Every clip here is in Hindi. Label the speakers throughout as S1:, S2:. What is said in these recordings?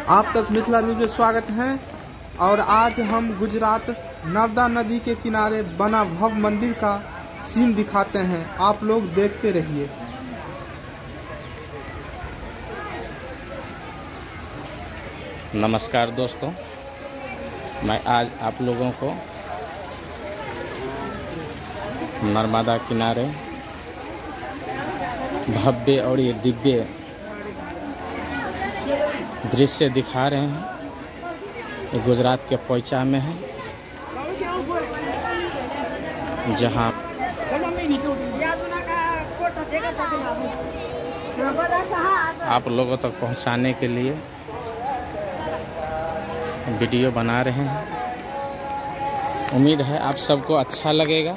S1: आप तक मिथिला न्यूज में स्वागत है। और आज हम गुजरात नर्मदा नदी के किनारे बना भव्य मंदिर का सीन दिखाते हैं, आप लोग देखते रहिए।
S2: नमस्कार दोस्तों, मैं आज आप लोगों को नर्मदा किनारे भव्य और ये दिव्य दृश्य दिखा रहे हैं। ये गुजरात के पोइचा में है, जहां आप लोगों तक पहुंचाने के लिए वीडियो बना रहे हैं। उम्मीद है आप सबको अच्छा लगेगा।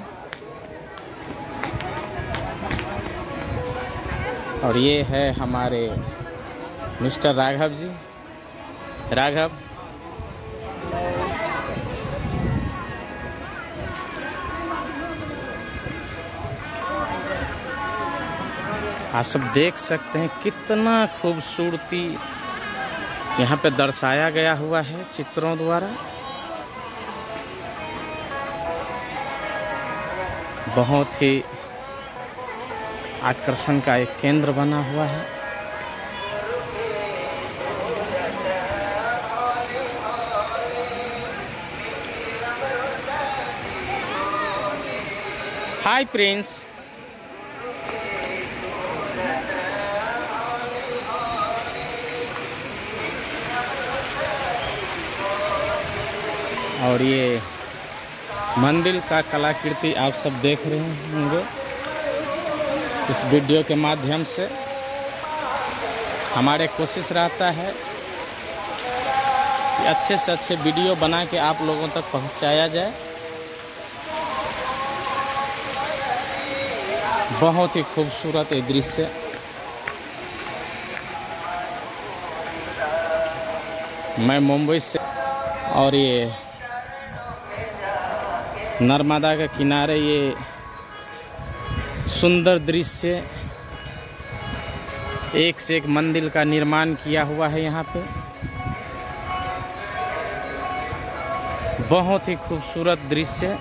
S2: और ये है हमारे मिस्टर राघव जी। राघव, आप सब देख सकते हैं कितना खूबसूरती यहाँ पे दर्शाया गया हुआ है चित्रों द्वारा। बहुत ही आकर्षण का एक केंद्र बना हुआ है। Hi Prince. और ये मंदिर का कलाकृति आप सब देख रहे होंगे इस वीडियो के माध्यम से। हमारे कोशिश रहता है कि अच्छे से अच्छे वीडियो बना के आप लोगों तक पहुंचाया जाए। बहुत ही खूबसूरत ये दृश्य। मैं मुंबई से, और ये नर्मदा के किनारे ये सुंदर दृश्य, एक से एक मंदिर का निर्माण किया हुआ है यहाँ पे। बहुत ही खूबसूरत दृश्य।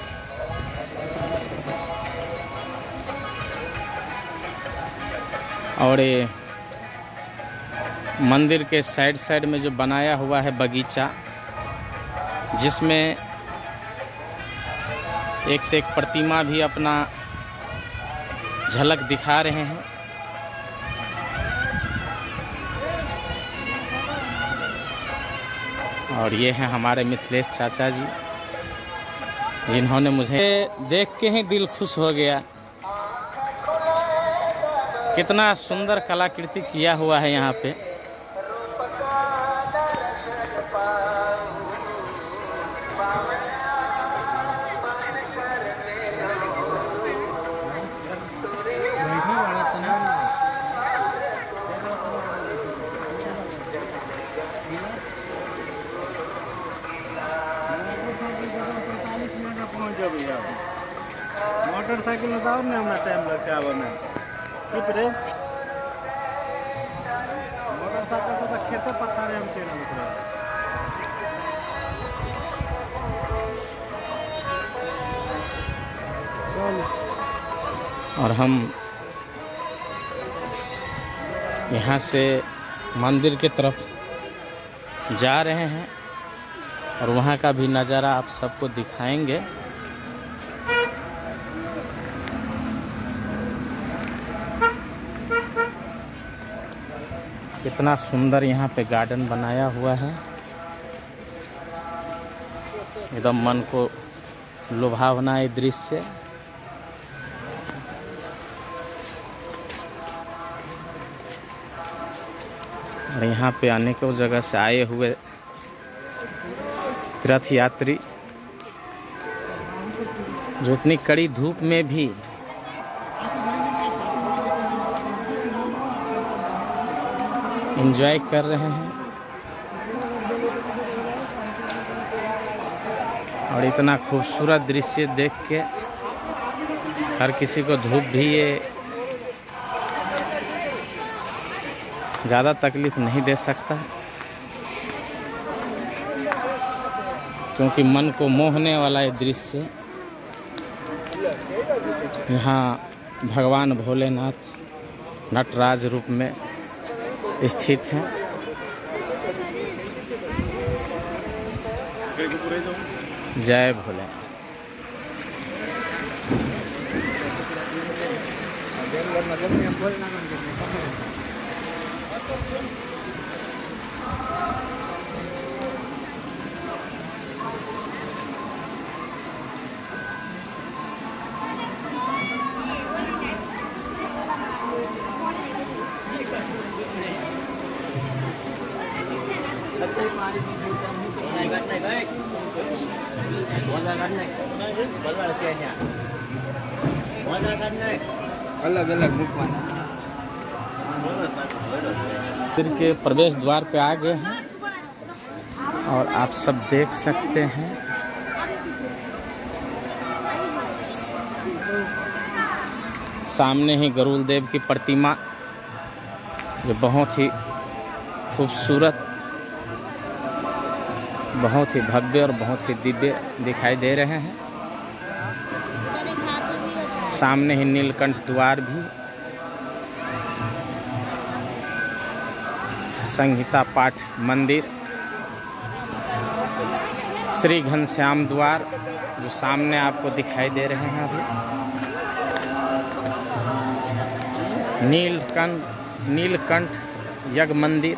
S2: और ये मंदिर के साइड साइड में जो बनाया हुआ है बगीचा, जिसमें एक से एक प्रतिमा भी अपना झलक दिखा रहे हैं। और ये हैं हमारे मिथिलेश चाचा जी, जिन्होंने मुझे देख के ही दिल खुश हो गया। कितना सुंदर कलाकृति किया हुआ है यहाँ पे।
S3: मोटरसाइकिल में जाओ ना, हमारा टाइम लगता है आने की प्रेस। मोटरसाइकिल से तो खेते पत्थर हम चेन निकले।
S2: और हम यहाँ से मंदिर की तरफ जा रहे हैं और वहाँ का भी नज़ारा आप सबको दिखाएंगे। कितना सुंदर यहाँ पे गार्डन बनाया हुआ है, एकदम मन को लुभावना ये दृश्य। और यहाँ पे अनेकों जगह से आए हुए तीर्थ यात्री जो इतनी कड़ी धूप में भी एंजॉय कर रहे हैं। और इतना खूबसूरत दृश्य देख के हर किसी को धूप भी ये ज़्यादा तकलीफ नहीं दे सकता। क्योंकि मन को मोहने वाला ये दृश्य। यहाँ भगवान भोलेनाथ नटराज रूप में स्थित हैं। जय भोले।
S3: अलग अलग
S2: मंदिर के प्रवेश द्वार पे आ गए हैं और आप सब देख सकते हैं सामने ही गरुड़ देव की प्रतिमा, जो बहुत ही खूबसूरत, बहुत ही भव्य और बहुत ही दिव्य दिखाई दे रहे हैं। सामने ही नीलकंठ द्वार भी, संहिता पाठ मंदिर, श्री घनश्याम द्वार जो सामने आपको दिखाई दे रहे हैं अभी, नीलकंठ यज्ञ मंदिर,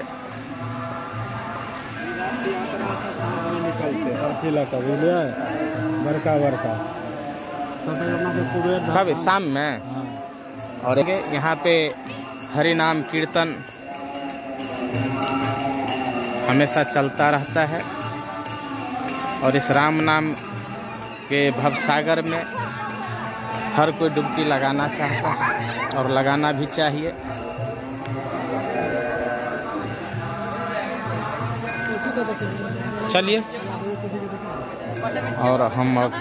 S2: कब शाम में। और यहाँ पे हरि नाम कीर्तन हमेशा चलता रहता है और इस राम नाम के भवसागर में हर कोई डुबकी लगाना चाहता है और लगाना भी चाहिए। चलिए, और हम अब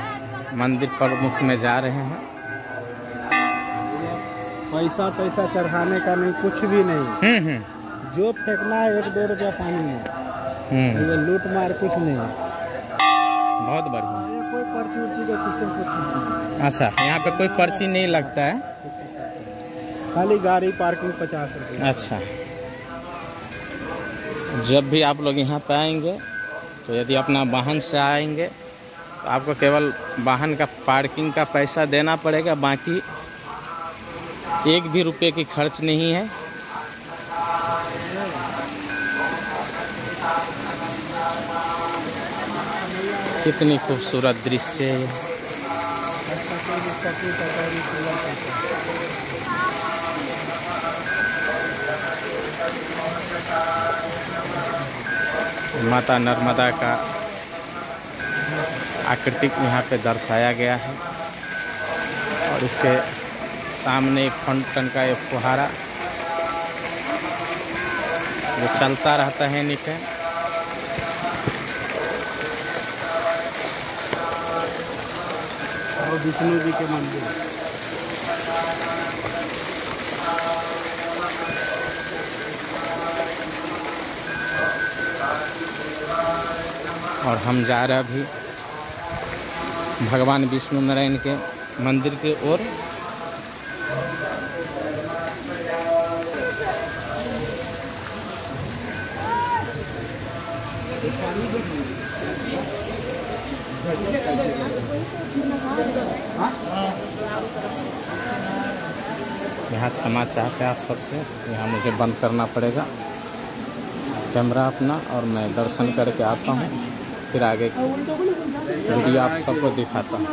S2: मंदिर प्रमुख में जा रहे हैं।
S3: पैसा तैसा चढ़ाने का नहीं, कुछ भी नहीं। जो फेंकना है 1-2 रुपया पानी में, ये लूट मार कुछ नहीं।
S2: बहुत बढ़िया।
S3: कोई पर्ची उर्ची का सिस्टम कुछ नहीं।
S2: अच्छा, यहाँ पे कोई पर्ची नहीं लगता है,
S3: खाली गाड़ी पार्किंग 50 रुपये।
S2: अच्छा, जब भी आप लोग यहाँ पे आएंगे तो यदि अपना वाहन से आएंगे तो आपको केवल वाहन का पार्किंग का पैसा देना पड़ेगा, बाकी 1 भी रुपये की खर्च नहीं है। कितनी खूबसूरत दृश्य है ये। माता नर्मदा का आकृति यहाँ पे दर्शाया गया है और इसके सामने एक फाउंटेन का एक फुहारा जो चलता रहता है नीचे।
S3: और विष्णु जी के मंदिर।
S2: और हम जा रहे अभी भगवान विष्णु नारायण के मंदिर की ओर। यहाँ क्षमा चाहते हैं आप सबसे, यहाँ मुझे बंद करना पड़ेगा कैमरा अपना और मैं दर्शन करके आता हूँ, फिर आगे वीडियो आप सबको दिखाता हूँ।